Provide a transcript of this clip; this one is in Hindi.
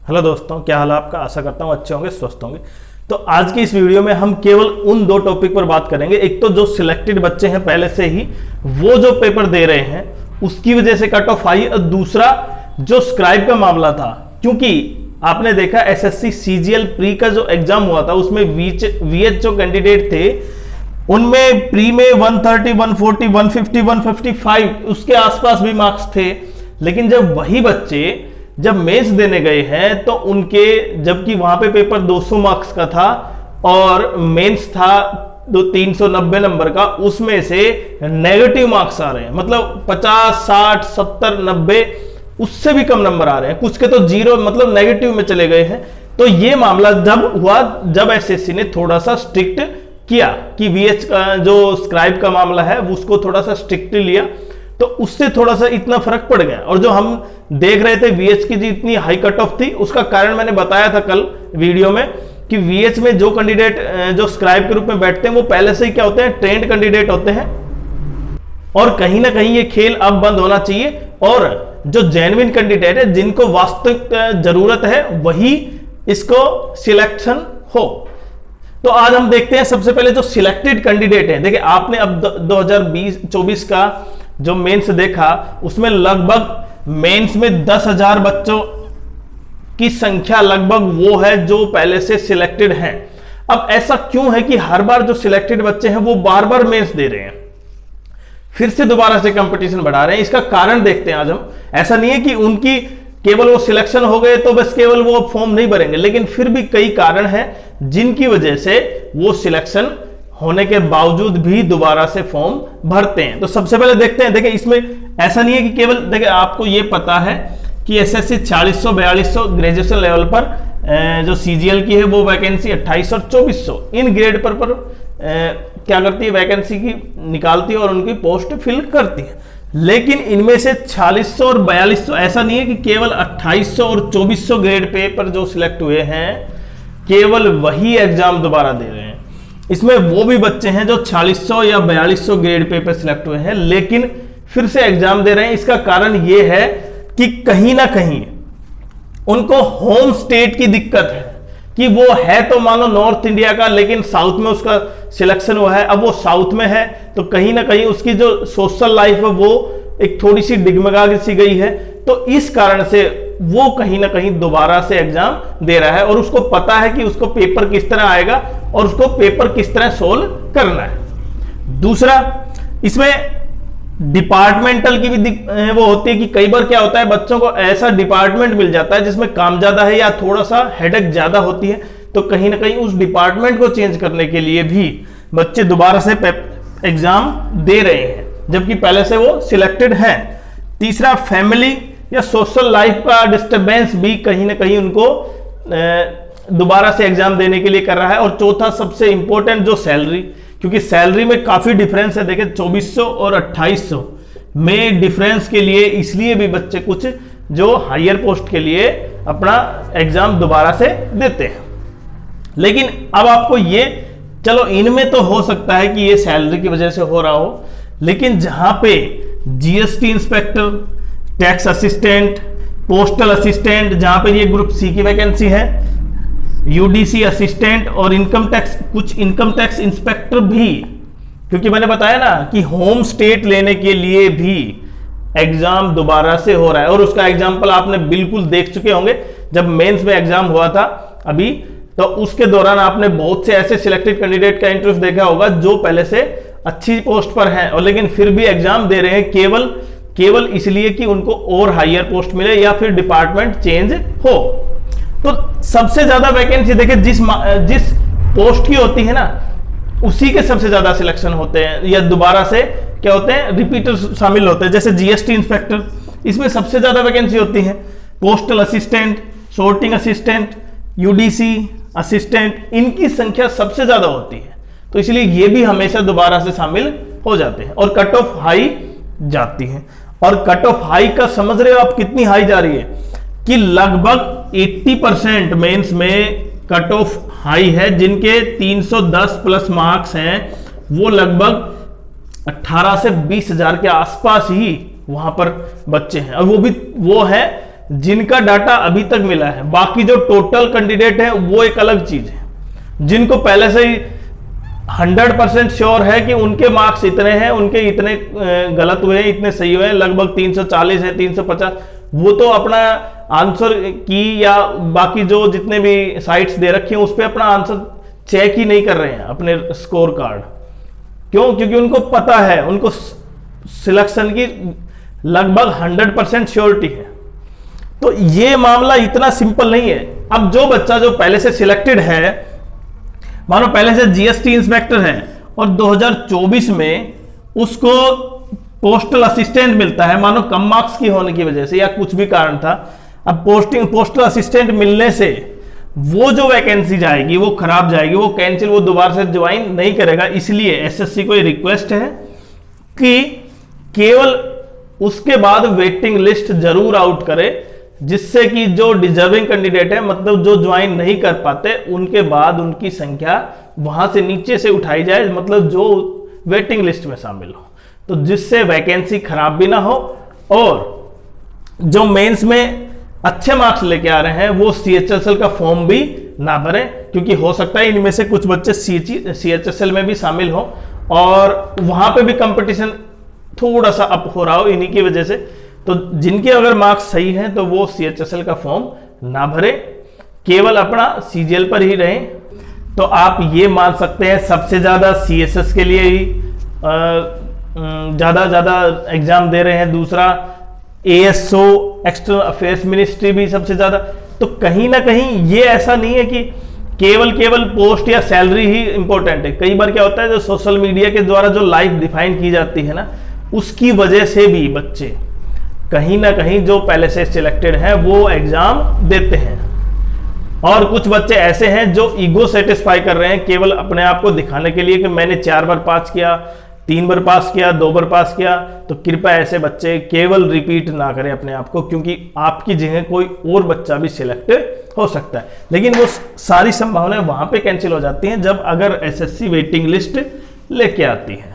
हेलो दोस्तों, क्या हाल है आपका। आशा करता हूँ अच्छे होंगे, स्वस्थ होंगे। तो आज की इस वीडियो में हम केवल उन दो टॉपिक पर बात करेंगे। एक तो जो सिलेक्टेड बच्चे हैं पहले से ही, वो जो पेपर दे रहे हैं उसकी वजह से कट ऑफ आई, और दूसरा जो स्क्राइब का मामला था, क्योंकि आपने देखा एसएससी सीजीएल प्री का जो एग्जाम हुआ था उसमें वीएच जो कैंडिडेट थे उनमें प्री में 130, 140, 150, 155 उसके आसपास भी मार्क्स थे। लेकिन जब वही बच्चे जब मेंस देने गए हैं तो उनके, जबकि वहां पे पेपर 200 मार्क्स का था और मेंस था 390 नंबर का, उसमें से नेगेटिव मार्क्स आ रहे हैं। मतलब 50, 60, 70, 90 उससे भी कम नंबर आ रहे हैं। कुछ के तो जीरो, मतलब नेगेटिव में चले गए हैं। तो ये मामला जब हुआ, जब एसएससी ने थोड़ा सा स्ट्रिक्ट किया कि वीएच का जो स्क्राइब का मामला है उसको थोड़ा सा स्ट्रिक्टली लिया, तो उससे थोड़ा सा इतना फर्क पड़ गया। और जो हम देख रहे थे वीएच की जी इतनी हाई कट ऑफ थी, उसका कारण मैंने बताया था कल वीडियो में कि वीएच में जो कैंडिडेट जो स्क्राइब के रूप में बैठते हैं वो पहले से ही क्या होते हैं, ट्रेंड कैंडिडेट होते हैं। और कहीं ना कहीं ये खेल अब बंद होना चाहिए और जो जेन्युइन कैंडिडेट है, जिनको वास्तविक जरूरत है, वही इसको सिलेक्शन हो। तो आज हम देखते हैं सबसे पहले जो सिलेक्टेड कैंडिडेट है। देखिए आपने अब 2024 का जो मेंस देखा, उसमें लगभग मेंस में 10,000 बच्चों की संख्या लगभग वो है जो पहले से सिलेक्टेड हैं। अब ऐसा क्यों है कि हर बार जो सिलेक्टेड बच्चे हैं वो बार बार मेंस दे रहे हैं, फिर से दोबारा से कंपटीशन बढ़ा रहे हैं? इसका कारण देखते हैं आज हम। ऐसा नहीं है कि उनकी केवल वो सिलेक्शन हो गए तो बस केवल वो फॉर्म नहीं भरेंगे, लेकिन फिर भी कई कारण हैं जिनकी वजह से वो सिलेक्शन होने के बावजूद भी दोबारा से फॉर्म भरते हैं। तो सबसे पहले देखते हैं। देखिए इसमें ऐसा नहीं है कि केवल, देखिए आपको ये पता है कि एसएससी 4000, 4200 ग्रेजुएशन लेवल पर जो सीजीएल की है वो वैकेंसी 2800 और 2400 इन ग्रेड पर क्या करती है, वैकेंसी की निकालती है और उनकी पोस्ट फिल करती है। लेकिन इनमें से 4000 और 4200, ऐसा नहीं है कि केवल 2800 और 2400 ग्रेड पे पर जो सिलेक्ट हुए हैं केवल वही एग्जाम दोबारा दे रहे हैं। इसमें वो भी बच्चे हैं जो 4000 या 4200 ग्रेड पे पर सिलेक्ट हुए हैं लेकिन फिर से एग्जाम दे रहे हैं। इसका कारण ये है कि कहीं ना कहीं उनको होम स्टेट की दिक्कत है कि वो है तो मान लो नॉर्थ इंडिया का, लेकिन साउथ में उसका सिलेक्शन हुआ है। अब वो साउथ में है तो कहीं ना कहीं उसकी जो सोशल लाइफ है वो एक थोड़ी सी डिगमगा सी गई है। तो इस कारण से वो कहीं ना कहीं दोबारा से एग्जाम दे रहा है और उसको पता है कि उसको पेपर किस तरह आएगा और उसको पेपर किस तरह सोल्व करना है। दूसरा, इसमें डिपार्टमेंटल की भी वो होती है कि कई बार क्या होता है, बच्चों को ऐसा डिपार्टमेंट मिल जाता है जिसमें काम ज्यादा है या थोड़ा सा हेडेक ज्यादा होती है, तो कहीं ना कहीं उस डिपार्टमेंट को चेंज करने के लिए भी बच्चे दोबारा से एग्जाम दे रहे हैं जबकि पहले से वो सिलेक्टेड हैं। तीसरा, फैमिली या सोशल लाइफ का डिस्टर्बेंस भी कहीं ना कहीं उनको दोबारा से एग्जाम देने के लिए कर रहा है। और चौथा सबसे इंपॉर्टेंट, जो सैलरी, क्योंकि सैलरी में काफी डिफरेंस है। देखिए 2400 और 2800 में डिफरेंस के लिए इसलिए भी बच्चे कुछ जो हायर पोस्ट के लिए अपना एग्जाम दोबारा से देते हैं। लेकिन अब आपको ये, चलो इनमें तो हो सकता है कि ये सैलरी की वजह से हो रहा हो, लेकिन जहां पे GST inspector, tax assistant, postal assistant, जहां पे ये ग्रुप सी की वैकेंसी है, यूडीसी असिस्टेंट और इनकम टैक्स, कुछ इनकम टैक्स इंस्पेक्टर भी, क्योंकि मैंने बताया ना कि होम स्टेट लेने के लिए भी एग्जाम दोबारा से हो रहा है। और उसका एग्जाम्पल आपने बिल्कुल देख चुके होंगे जब मेंस में एग्जाम हुआ था अभी, तो उसके दौरान आपने बहुत से ऐसे सिलेक्टेड कैंडिडेट का इंटरेस्ट देखा होगा जो पहले से अच्छी पोस्ट पर हैं और लेकिन फिर भी एग्जाम दे रहे हैं केवल इसलिए कि उनको और हायर पोस्ट मिले या फिर डिपार्टमेंट चेंज हो। तो सबसे ज्यादा वैकेंसी देखिए जिस पोस्ट की होती है ना, उसी के सबसे ज्यादा सिलेक्शन होते हैं या दोबारा से क्या होते हैं, रिपीटर शामिल होते हैं। जैसे जीएसटी इंस्पेक्टर, इसमें सबसे ज्यादा वैकेंसी होती है। Postal assistant, sorting assistant, UDC assistant, इनकी संख्या सबसे ज्यादा होती है। तो इसलिए ये भी हमेशा दोबारा से शामिल हो जाते हैं और कट ऑफ हाई जाती है। और कट ऑफ हाई का समझ रहे हो आप कितनी हाई जा रही है कि लगभग 80% मेंस में कट ऑफ हाई है। जिनके 310 प्लस मार्क्स हैं वो लगभग 18 से 20 हजार के आसपास ही वहां पर बच्चे हैं। और वो भी वो है जिनका डाटा अभी तक मिला है, बाकी जो टोटल कैंडिडेट है वो एक अलग चीज है। जिनको पहले से ही 100% श्योर है कि उनके मार्क्स इतने हैं, उनके इतने गलत हुए हैं, इतने सही हुए हैं, लगभग 340 है, 350, वो तो अपना आंसर की या बाकी जो जितने भी साइट्स दे रखी हैं उस पर अपना आंसर चेक ही नहीं कर रहे हैं अपने स्कोर कार्ड। क्यों? क्योंकि उनको पता है, उनको सिलेक्शन की लगभग 100% श्योरिटी है। तो ये मामला इतना सिंपल नहीं है। अब जो बच्चा जो पहले से सिलेक्टेड है, मानो पहले से जीएसटी इंस्पेक्टर है और 2024 में उसको पोस्टल असिस्टेंट मिलता है, मानो कम मार्क्स की होने की वजह से या कुछ भी कारण था, अब पोस्टल असिस्टेंट मिलने से वो जो वैकेंसी जाएगी वो खराब जाएगी, वो कैंसिल, वो दोबारा से ज्वाइन नहीं करेगा। इसलिए एसएससी को ये रिक्वेस्ट है कि केवल उसके बाद वेटिंग लिस्ट जरूर आउट करे, जिससे कि जो डिजर्विंग कैंडिडेट है, मतलब जो ज्वाइन नहीं कर पाते, उनके बाद उनकी संख्या वहां से नीचे से उठाई जाए, मतलब जो वेटिंग लिस्ट में शामिल हो, तो जिससे वैकेंसी खराब भी ना हो और जो मेंस में अच्छे मार्क्स लेके आ रहे हैं वो सीएचएसएल का फॉर्म भी ना भरें, क्योंकि हो सकता है इनमें से कुछ बच्चे सीएचएसएल में भी शामिल हो और वहां पे भी कंपटीशन थोड़ा सा अप हो रहा हो इन्हीं की वजह से। तो जिनके अगर मार्क्स सही हैं तो वो सीएचएसएल का फॉर्म ना भरे, केवल अपना सीजीएल पर ही रहें। तो आप ये मान सकते हैं सबसे ज्यादा सीएसएस के लिए ही ज्यादा एग्जाम दे रहे हैं। दूसरा एएसओ एक्सटर्नल अफेयर्स मिनिस्ट्री भी सबसे ज्यादा। तो कहीं ना कहीं ये ऐसा नहीं है कि केवल पोस्ट या सैलरी ही इंपॉर्टेंट है। कई बार क्या होता है, जो सोशल मीडिया के द्वारा जो लाइफ डिफाइन की जाती है ना, उसकी वजह से भी बच्चे कहीं ना कहीं जो पहले से सिलेक्टेड हैं वो एग्जाम देते हैं। और कुछ बच्चे ऐसे हैं जो ईगो सेटिस्फाई कर रहे हैं, केवल अपने आप को दिखाने के लिए कि मैंने 4 बार पास किया, 3 बार पास किया, 2 बार पास किया। तो कृपया ऐसे बच्चे केवल रिपीट ना करें अपने आप को, क्योंकि आपकी जगह कोई और बच्चा भी सिलेक्टेड हो सकता है। लेकिन वो सारी संभावनाएं वहां पे कैंसिल हो जाती हैं जब अगर एसएससी वेटिंग लिस्ट लेके आती है।